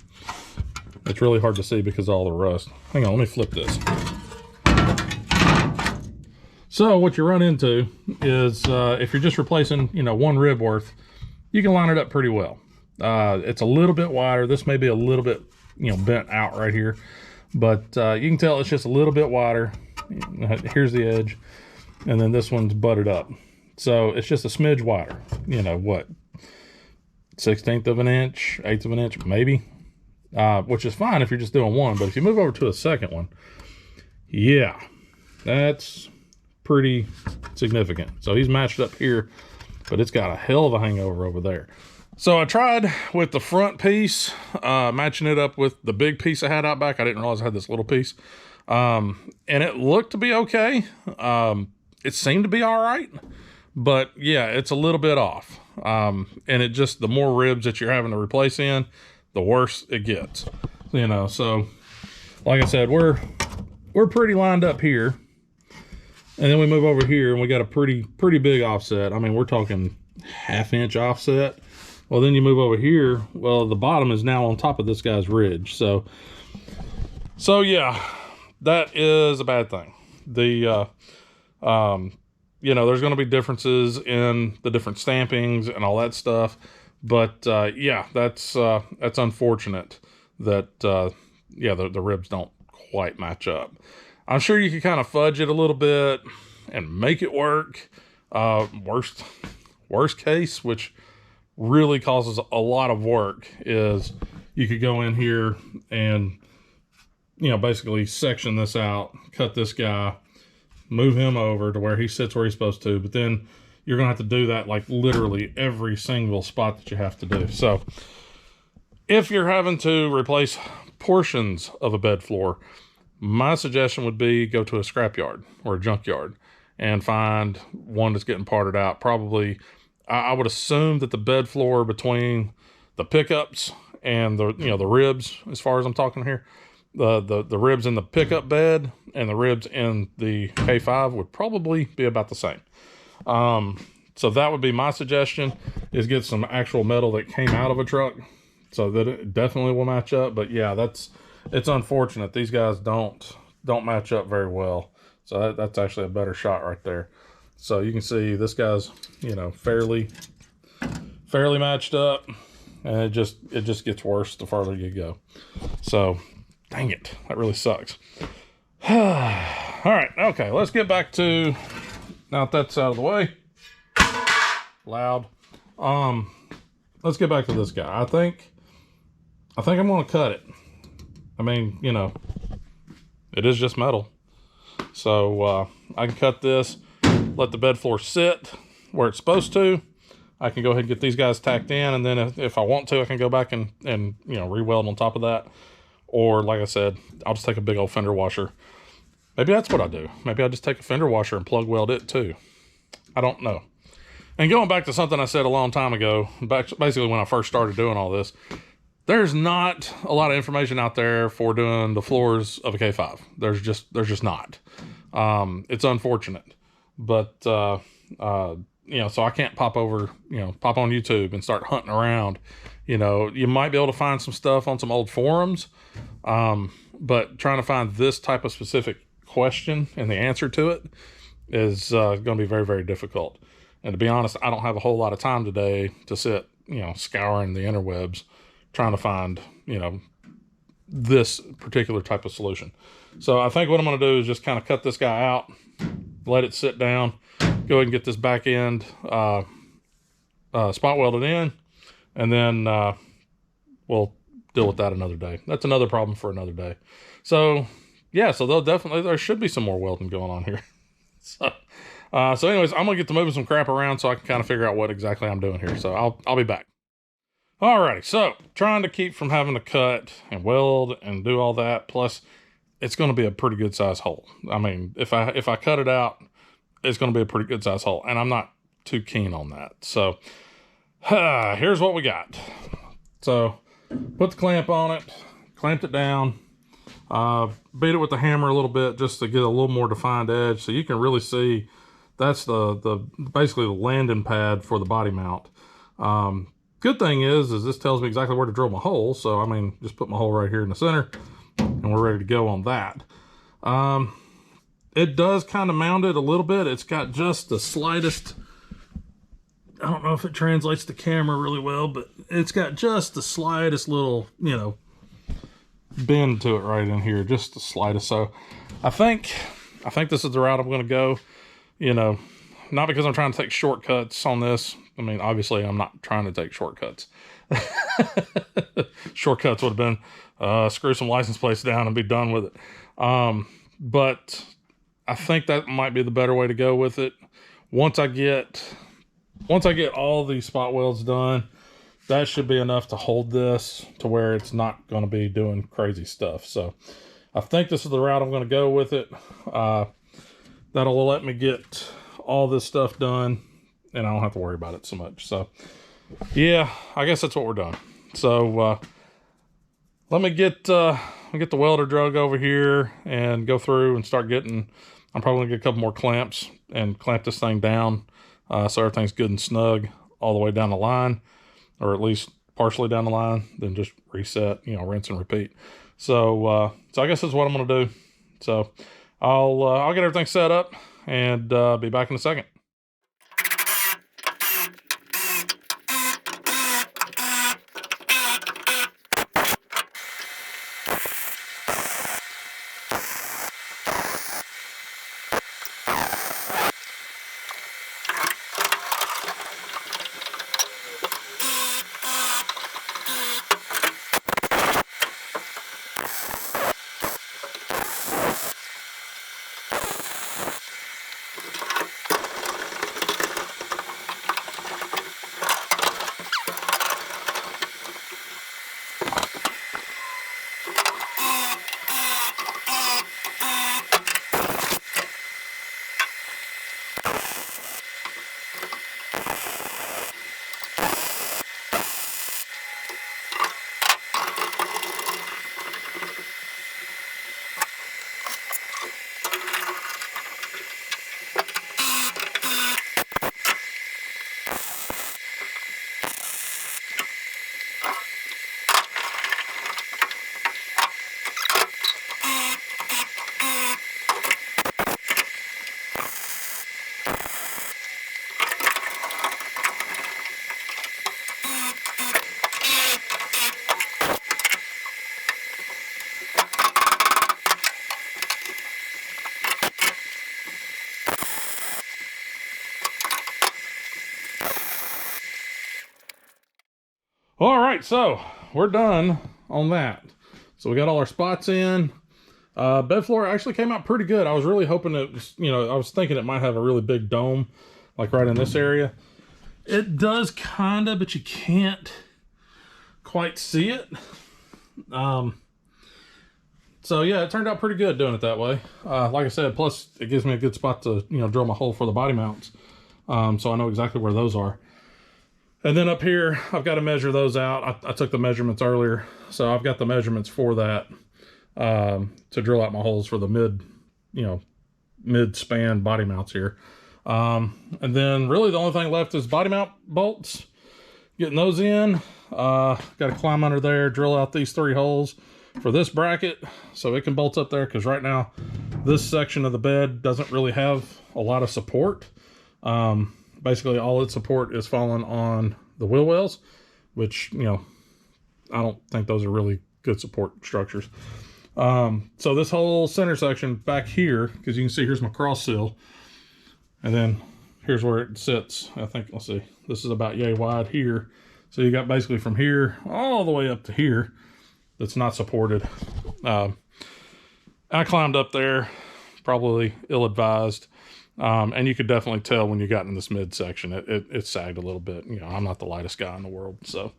Speaker 1: It's really hard to see because of all the rust. Hang on, let me flip this. So what you run into is if you're just replacing, you know, one rib worth, you can line it up pretty well. It's a little bit wider. This may be a little bit, you know, bent out right here, but you can tell it's just a little bit wider. Here's the edge, and then this one's butted up. So it's just a smidge wider, you know, what, 1/16 of an inch, 1/8 of an inch, maybe, which is fine if you're just doing one. But if you move over to a second one, yeah, that's pretty significant. So he's matched up here, but it's got a hell of a hangover over there. So I tried with the front piece, matching it up with the big piece I had out back. I didn't realize I had this little piece. And it looked to be okay. It seemed to be all right, but yeah, it's a little bit off. And it just, the more ribs that you're having to replace in, the worse it gets, you know? So like I said, we're pretty lined up here. And then we move over here and we got a pretty big offset. I mean, we're talking 1/2 inch offset. Well, then you move over here. Well, the bottom is now on top of this guy's ridge. So yeah, that is a bad thing. The, you know, there's going to be differences in the different stampings and all that stuff. But, yeah, that's unfortunate that, yeah, the ribs don't quite match up. I'm sure you could kind of fudge it a little bit and make it work. Worst case, which really causes a lot of work, is you could go in here and, you know, basically section this out, cut this guy, move him over to where he sits where he's supposed to, but then you're gonna have to do that like literally every single spot that you have to do. So if you're having to replace portions of a bed floor, my suggestion would be go to a scrapyard or a junkyard and find one that's getting parted out. Probably, I would assume that the bed floor between the pickups and the, you know, the ribs, as far as I'm talking here, the ribs in the pickup bed and the ribs in the K5 would probably be about the same. So that would be my suggestion, is get some actual metal that came out of a truck so that it definitely will match up. But yeah, it's unfortunate. These guys don't match up very well. So that's actually a better shot right there. So you can see this guy's, you know, fairly matched up, and it just gets worse the farther you go. So dang it, that really sucks. All right, okay, let's get back to, now that that's out of the way, loud. Let's get back to this guy. I think I'm gonna cut it. I mean, you know, it is just metal. So I can cut this, let the bed floor sit where it's supposed to. I can go ahead and get these guys tacked in, and then if I want to, I can go back and you know, re-weld on top of that. Or like I said, I'll just take a big old fender washer. Maybe that's what I do. Maybe I just take a fender washer and plug weld it too. I don't know. And going back to something I said a long time ago, basically when I first started doing all this, there's not a lot of information out there for doing the floors of a K5. There's just not. It's unfortunate, but you know, so I can't pop on YouTube and start hunting around. You know, you might be able to find some stuff on some old forums, but trying to find this type of specific question and the answer to it is going to be very, very difficult. And to be honest, I don't have a whole lot of time today to sit, you know, scouring the interwebs trying to find, you know, this particular type of solution. So I think what I'm going to do is just kind of cut this guy out, let it sit down, go ahead and get this back end spot welded in, and then we'll deal with that another day. That's another problem for another day. So yeah, so there should be some more welding going on here. So anyways, I'm gonna get to moving some crap around so I can kind of figure out what exactly I'm doing here. So I'll be back. Alrighty, so trying to keep from having to cut and weld and do all that. Plus, it's going to be a pretty good size hole. I mean, if I cut it out, it's going to be a pretty good size hole, and I'm not too keen on that. So here's what we got. So put the clamp on it, clamped it down, beat it with the hammer a little bit just to get a little more defined edge, so you can really see that's basically the landing pad for the body mount. Good thing is this tells me exactly where to drill my hole. So, I mean, just put my hole right here in the center and we're ready to go on that. It does kind of mount it a little bit. It's got just the slightest, I don't know if it translates to camera really well, but it's got just the slightest little, you know, bend to it right in here, just the slightest. So I think this is the route I'm going to go, you know, not because I'm trying to take shortcuts on this. I mean, obviously I'm not trying to take shortcuts. Shortcuts would have been screw some license plates down and be done with it. But I think that might be the better way to go with it. Once I get all these spot welds done, that should be enough to hold this to where it's not going to be doing crazy stuff. So I think this is the route I'm going to go with it. That'll let me get all this stuff done and I don't have to worry about it so much. So yeah, I guess that's what we're doing. So let me get the welder drug over here and go through and start getting, I'm probably gonna get a couple more clamps and clamp this thing down so everything's good and snug all the way down the line, or at least partially down the line, then just reset, you know, rinse and repeat. So I guess that's what I'm gonna do. So I'll get everything set up and be back in a second. All right, so we're done on that. So we got all our spots in. Bed floor actually came out pretty good. I was really hoping it was, you know, I was thinking it might have a really big dome, like right in this area. It does kinda, but you can't quite see it. So yeah, it turned out pretty good doing it that way. Like I said, plus it gives me a good spot to, you know, drill my hole for the body mounts. So I know exactly where those are. And then up here, I've got to measure those out. I took the measurements earlier, so I've got the measurements for that to drill out my holes for the mid-span body mounts here. And then really the only thing left is body mount bolts. Getting those in. Got to climb under there, drill out these 3 holes for this bracket so it can bolt up there, because right now this section of the bed doesn't really have a lot of support. Basically all its support is falling on the wheel wells, which, you know, I don't think those are really good support structures. So this whole center section back here, because you can see here's my cross seal, and then here's where it sits. I think, let's see, this is about yay wide here. So you got basically from here all the way up to here that's not supported. I climbed up there, probably ill-advised. And you could definitely tell when you got in this midsection, it sagged a little bit. You know, I'm not the lightest guy in the world. So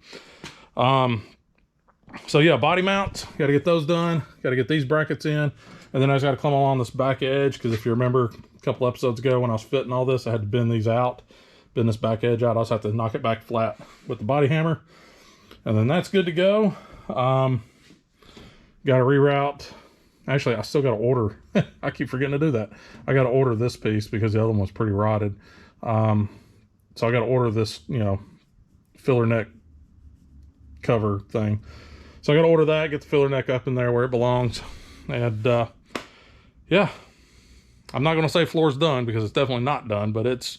Speaker 1: yeah, body mounts, got to get those done. Got to get these brackets in. And then I just got to come along this back edge, because if you remember a couple episodes ago when I was fitting all this, I had to bend these out, bend this back edge out. I also have to knock it back flat with the body hammer. And then that's good to go. Got to reroute. Actually, I still got to order. I keep forgetting to do that. I got to order this piece because the other one was pretty rotted. So I got to order this, you know, filler neck cover thing. So I got to order that, get the filler neck up in there where it belongs. And yeah, I'm not going to say floor's done because it's definitely not done, but it's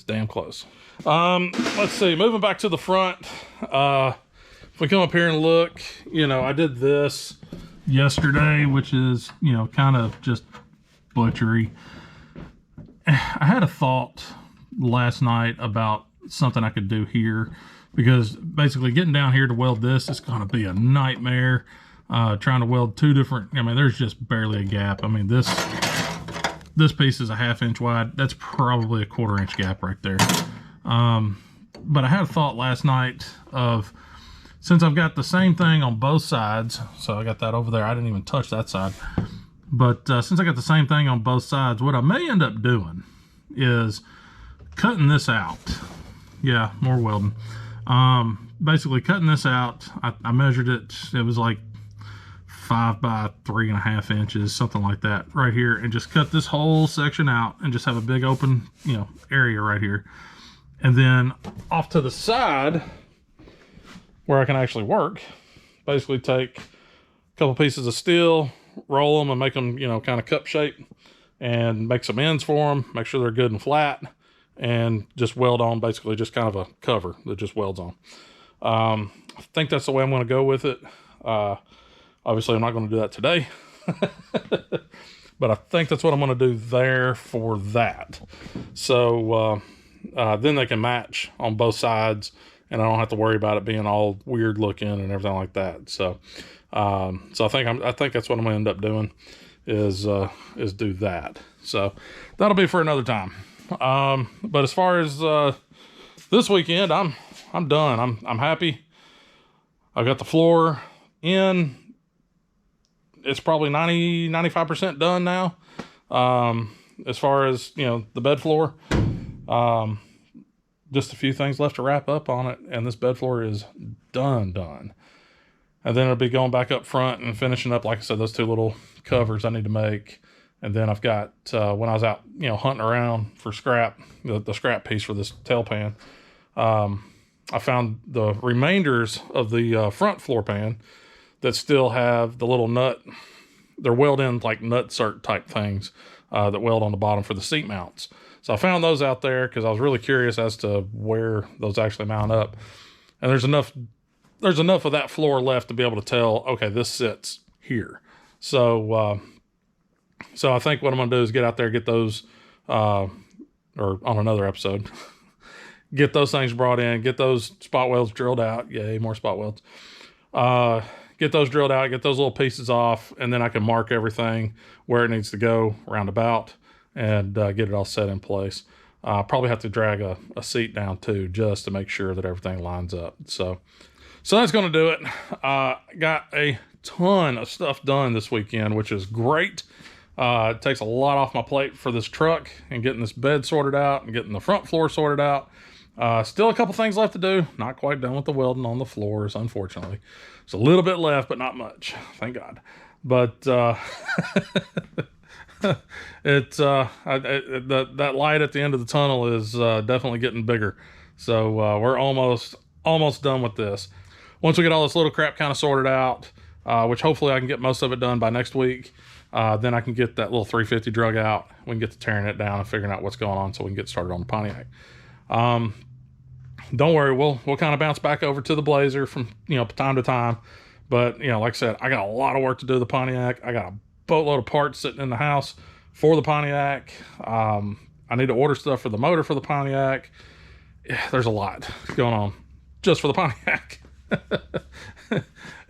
Speaker 1: damn close. Let's see, moving back to the front. If we come up here and look, you know, I did this yesterday, which is, you know, kind of just butchery. I had a thought last night about something I could do here, because basically getting down here to weld this is going to be a nightmare. Trying to weld two different, I mean, there's just barely a gap. I mean, this piece is a 1/2 inch wide. That's probably a 1/4 inch gap right there. But I had a thought last night of, since I've got the same thing on both sides, so I got that over there. I didn't even touch that side. But since I got the same thing on both sides, what I may end up doing is cutting this out. Yeah, more welding. Basically cutting this out. I measured it. It was like 5 by 3.5 inches, something like that right here, and just cut this whole section out and just have a big open, you know, area right here. And then off to the side where I can actually work, basically take a couple pieces of steel, roll them and make them, you know, kind of cup shape, and make some ends for them, make sure they're good and flat, and just weld on basically just kind of a cover that just welds on. I think that's the way I'm going to go with it. Obviously I'm not going to do that today, but I think that's what I'm going to do there for that. So then they can match on both sides, and I don't have to worry about it being all weird looking and everything like that. So so I think that's what I'm going to end up doing is do that. So that'll be for another time. But as far as this weekend, I'm done. I'm happy. I got the floor in. It's probably 95% done now. As far as, you know, the bed floor, just a few things left to wrap up on it, and this bed floor is done. And then it'll be going back up front and finishing up, like I said, those two little covers I need to make. And then I've got, when I was out, you know, hunting around for scrap, the scrap piece for this tail pan, I found the remainders of the front floor pan that still have the little nut. They're welded in like nut cert type things that weld on the bottom for the seat mounts. So I found those out there because I was really curious as to where those actually mount up. And there's enough of that floor left to be able to tell, okay, this sits here. So so I think what I'm going to do is get out there, get those, or on another episode, get those things brought in, get those spot welds drilled out. Yay, more spot welds. Get those drilled out, get those little pieces off, and then I can mark everything where it needs to go roundabout and get it all set in place. Probably have to drag a seat down too, just to make sure that everything lines up. So that's going to do it. Got a ton of stuff done this weekend, which is great. It takes a lot off my plate for this truck and getting this bed sorted out and getting the front floor sorted out. Still a couple things left to do. Not quite done with the welding on the floors, unfortunately. There's a little bit left, but not much. Thank God. But that light at the end of the tunnel is definitely getting bigger. So we're almost done with this. Once we get all this little crap kind of sorted out, which hopefully I can get most of it done by next week, then I can get that little 350 drug out. We can get to tearing it down and figuring out what's going on so we can get started on the Pontiac. Don't worry, we'll kind of bounce back over to the Blazer from, you know, time to time. But, you know, like I said, I got a lot of work to do with the Pontiac. I got a boatload of parts sitting in the house for the Pontiac. I need to order stuff for the motor for the Pontiac. Yeah, there's a lot going on just for the Pontiac.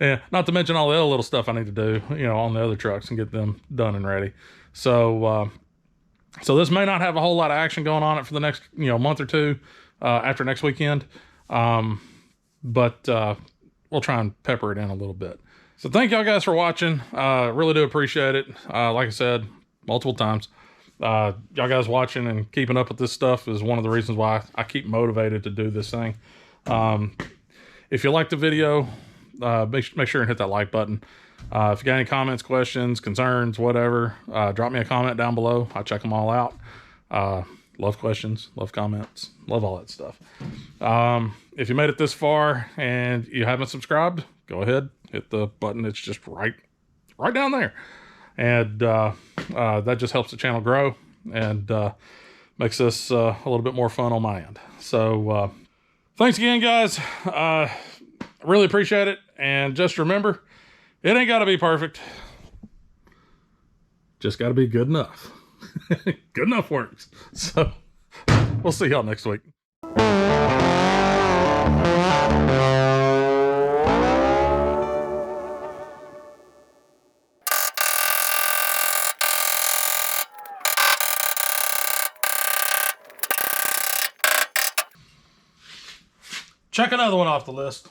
Speaker 1: Yeah, not to mention all the other little stuff I need to do, you know, on the other trucks and get them done and ready. So this may not have a whole lot of action going on it for the next, you know, month or two after next weekend. But we'll try and pepper it in a little bit. So thank y'all guys for watching. Really do appreciate it. Like I said, multiple times, y'all guys watching and keeping up with this stuff is one of the reasons why I keep motivated to do this thing. If you like the video, make sure and hit that like button. If you got any comments, questions, concerns, whatever, drop me a comment down below. I'll check them all out. Love questions, love comments, love all that stuff. If you made it this far and you haven't subscribed, go ahead, hit the button. It's just right down there. And that just helps the channel grow and makes this a little bit more fun on my end. So thanks again, guys. I really appreciate it. And just remember, it ain't got to be perfect. Just got to be good enough. Good enough works. So we'll see y'all next week. Check another one off the list.